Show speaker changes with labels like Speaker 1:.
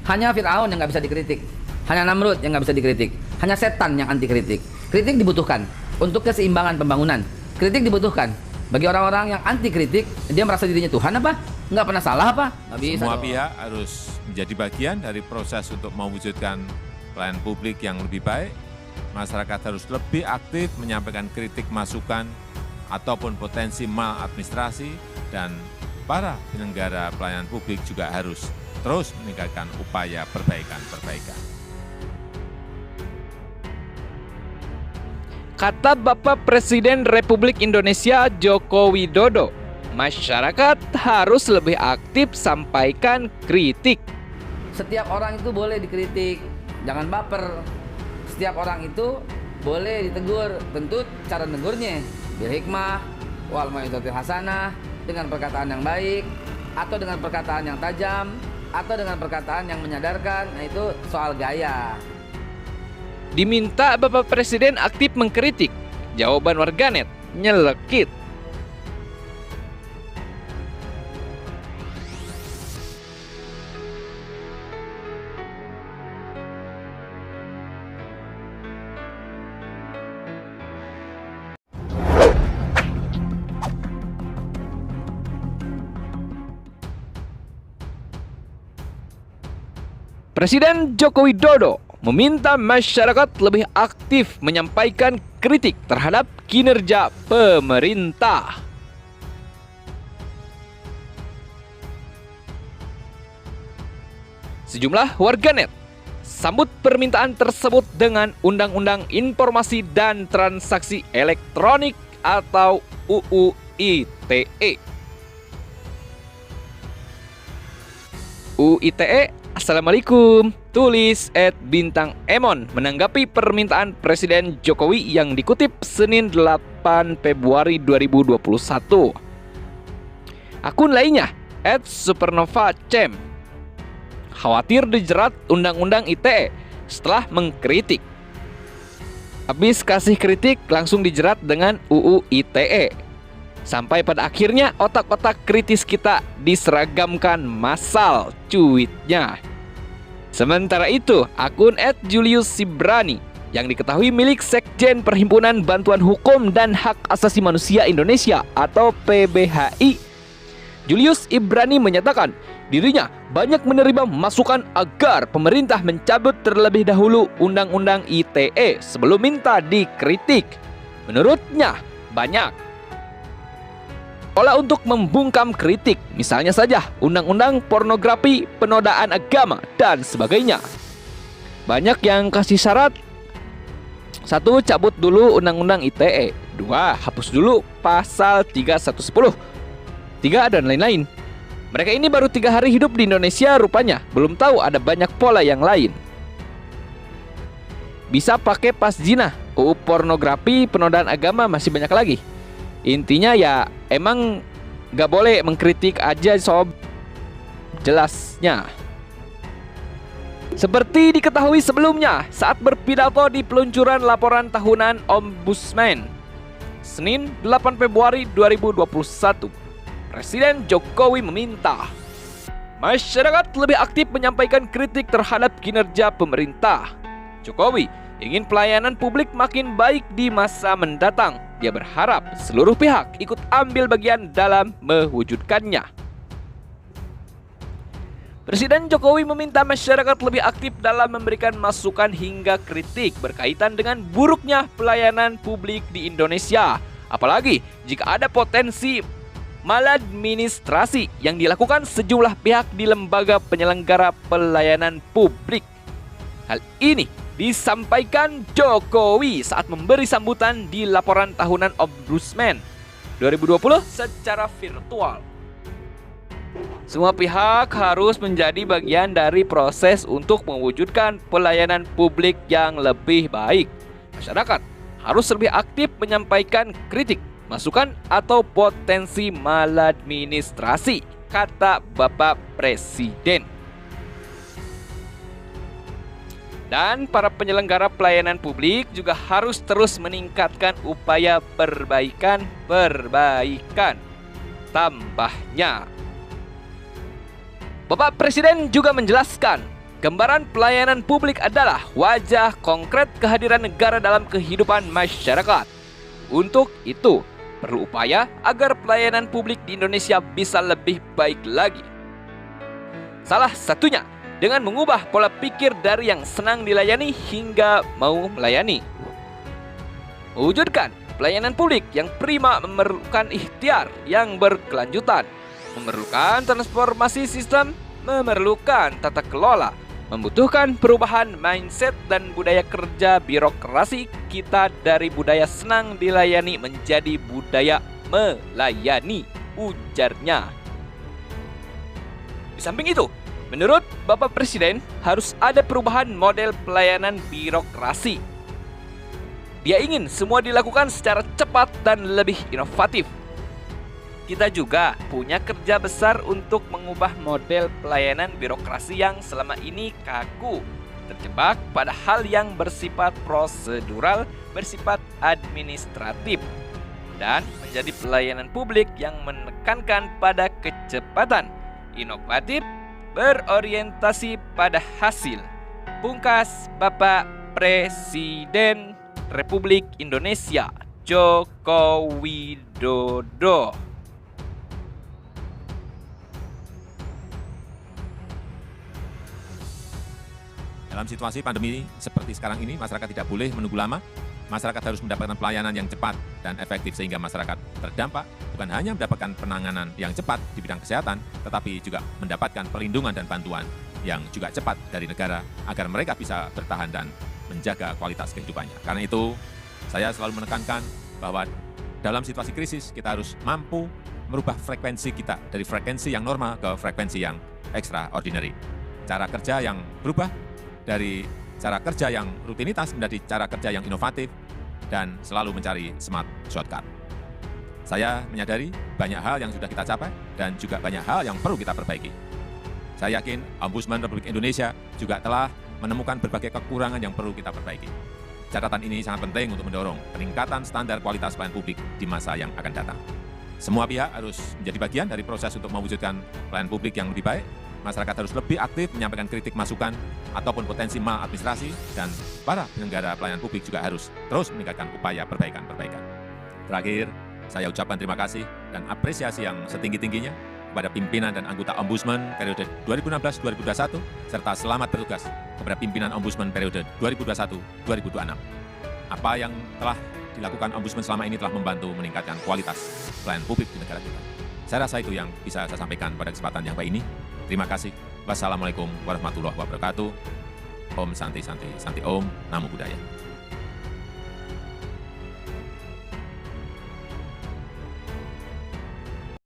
Speaker 1: Hanya Fir'aun yang nggak bisa dikritik, hanya Namrud yang nggak bisa dikritik, hanya setan yang anti kritik. Kritik dibutuhkan untuk keseimbangan pembangunan. Kritik dibutuhkan bagi orang-orang yang anti kritik. Dia merasa dirinya Tuhan apa? Nggak pernah salah apa? Nggak bisa.
Speaker 2: Semua pihak harus menjadi bagian dari proses untuk mewujudkan pelayanan publik yang lebih baik. Masyarakat harus lebih aktif menyampaikan kritik, masukan, ataupun potensi maladministrasi, dan para penyelenggara pelayanan publik juga harus terus meningkatkan upaya perbaikan.
Speaker 3: Kata Bapak Presiden Republik Indonesia Joko Widodo, masyarakat harus lebih aktif sampaikan kritik.
Speaker 1: Setiap orang itu boleh dikritik, jangan baper. Setiap orang itu boleh ditegur, tentu cara negurnya bil hikmah, wal mau'izatil hasanah, dengan perkataan yang baik, atau dengan perkataan yang tajam, atau dengan perkataan yang menyadarkan. Nah, itu soal gaya.
Speaker 3: Diminta Bapak Presiden aktif mengkritik. Jawaban warganet, nyelekit. Presiden Joko Widodo meminta masyarakat lebih aktif menyampaikan kritik terhadap kinerja pemerintah. Sejumlah warganet sambut permintaan tersebut dengan Undang-Undang Informasi dan Transaksi Elektronik atau UU ITE. UU ITE, Assalamualaikum, tulis @bintang Emon menanggapi permintaan Presiden Jokowi yang dikutip Senin 8 Februari 2021. Akun lainnya @supernova_cem khawatir dijerat Undang-Undang ITE setelah mengkritik. Habis kasih kritik langsung dijerat dengan UU ITE. Sampai pada akhirnya otak-otak kritis kita diseragamkan massal, cuitnya. Sementara itu, akun @julius_sibrani yang diketahui milik Sekjen Perhimpunan Bantuan Hukum dan Hak Asasi Manusia Indonesia atau PBHI, Julius Ibrani menyatakan dirinya banyak menerima masukan agar pemerintah mencabut terlebih dahulu Undang-Undang ITE sebelum minta dikritik. Menurutnya, banyak pola untuk membungkam kritik, misalnya saja undang-undang pornografi, penodaan agama, dan sebagainya. Banyak yang kasih syarat: 1. Cabut dulu undang-undang ITE. 2. Hapus dulu pasal 3110. 3. Dan lain-lain. Mereka ini baru 3 hari hidup di Indonesia rupanya, belum tahu ada banyak pola yang lain. Bisa pakai pas zina, UU pornografi, penodaan agama, masih banyak lagi. Intinya ya emang gak boleh mengkritik aja sob, jelasnya. Seperti diketahui sebelumnya saat berpidato di peluncuran laporan tahunan Ombudsman Senin 8 Februari 2021, Presiden Jokowi meminta masyarakat lebih aktif menyampaikan kritik terhadap kinerja pemerintah. Jokowi ingin pelayanan publik makin baik di masa mendatang. Dia berharap seluruh pihak ikut ambil bagian dalam mewujudkannya. Presiden Jokowi meminta masyarakat lebih aktif dalam memberikan masukan hingga kritik berkaitan dengan buruknya pelayanan publik di Indonesia. Apalagi jika ada potensi maladministrasi yang dilakukan sejumlah pihak di lembaga penyelenggara pelayanan publik. Hal ini disampaikan Jokowi saat memberi sambutan di laporan tahunan Ombudsman 2020 secara virtual. Semua pihak harus menjadi bagian dari proses untuk mewujudkan pelayanan publik yang lebih baik. Masyarakat harus lebih aktif menyampaikan kritik, masukan, atau potensi maladministrasi, kata Bapak Presiden. Dan para penyelenggara pelayanan publik juga harus terus meningkatkan upaya perbaikan. Tambahnya, Bapak Presiden juga menjelaskan Gambaran pelayanan publik adalah wajah konkret kehadiran negara dalam kehidupan masyarakat. Untuk itu, perlu upaya agar pelayanan publik di Indonesia bisa lebih baik lagi. Salah satunya dengan mengubah pola pikir dari yang senang dilayani hingga mau melayani. Mewujudkan pelayanan publik yang prima memerlukan ikhtiar yang berkelanjutan, memerlukan transformasi sistem, memerlukan tata kelola, membutuhkan perubahan mindset dan budaya kerja birokrasi kita dari budaya senang dilayani menjadi budaya melayani, ujarnya. Di samping itu, menurut Bapak Presiden, harus ada perubahan model pelayanan birokrasi. Dia ingin semua dilakukan secara cepat dan lebih inovatif. Kita juga punya kerja besar untuk mengubah model pelayanan birokrasi yang selama ini kaku, terjebak pada hal yang bersifat prosedural, bersifat administratif, dan menjadi pelayanan publik yang menekankan pada kecepatan, inovatif, berorientasi pada hasil. Pungkas Bapak Presiden Republik Indonesia Joko Widodo.
Speaker 2: Dalam situasi pandemi seperti sekarang ini, masyarakat tidak boleh menunggu lama. Masyarakat harus mendapatkan pelayanan yang cepat dan efektif sehingga masyarakat terdampak bukan hanya mendapatkan penanganan yang cepat di bidang kesehatan, tetapi juga mendapatkan perlindungan dan bantuan yang juga cepat dari negara agar mereka bisa bertahan dan menjaga kualitas kehidupannya. Karena itu, saya selalu menekankan bahwa dalam situasi krisis kita harus mampu merubah frekuensi kita dari frekuensi yang normal ke frekuensi yang extraordinary. Cara kerja yang berubah dari cara kerja yang rutinitas menjadi cara kerja yang inovatif dan selalu mencari smart shortcut. Saya menyadari banyak hal yang sudah kita capai dan juga banyak hal yang perlu kita perbaiki. Saya yakin Ombudsman Republik Indonesia juga telah menemukan berbagai kekurangan yang perlu kita perbaiki. Catatan ini sangat penting untuk mendorong peningkatan standar kualitas pelayanan publik di masa yang akan datang. Semua pihak harus menjadi bagian dari proses untuk mewujudkan pelayanan publik yang lebih baik. Masyarakat harus lebih aktif menyampaikan kritik masukan ataupun potensi maladministrasi, dan para penyelenggara pelayanan publik juga harus terus meningkatkan upaya perbaikan-perbaikan. Terakhir, saya ucapkan terima kasih dan apresiasi yang setinggi-tingginya kepada pimpinan dan anggota Ombudsman periode 2016-2021, serta selamat bertugas kepada pimpinan Ombudsman periode 2021-2026. Apa yang telah dilakukan Ombudsman selama ini telah membantu meningkatkan kualitas pelayanan publik di negara kita. Saya rasa itu yang bisa saya sampaikan pada kesempatan yang baik ini. Terima kasih. Wassalamualaikum warahmatullahi wabarakatuh. Om Santi Santi Santi Om. Namo Buddhaya.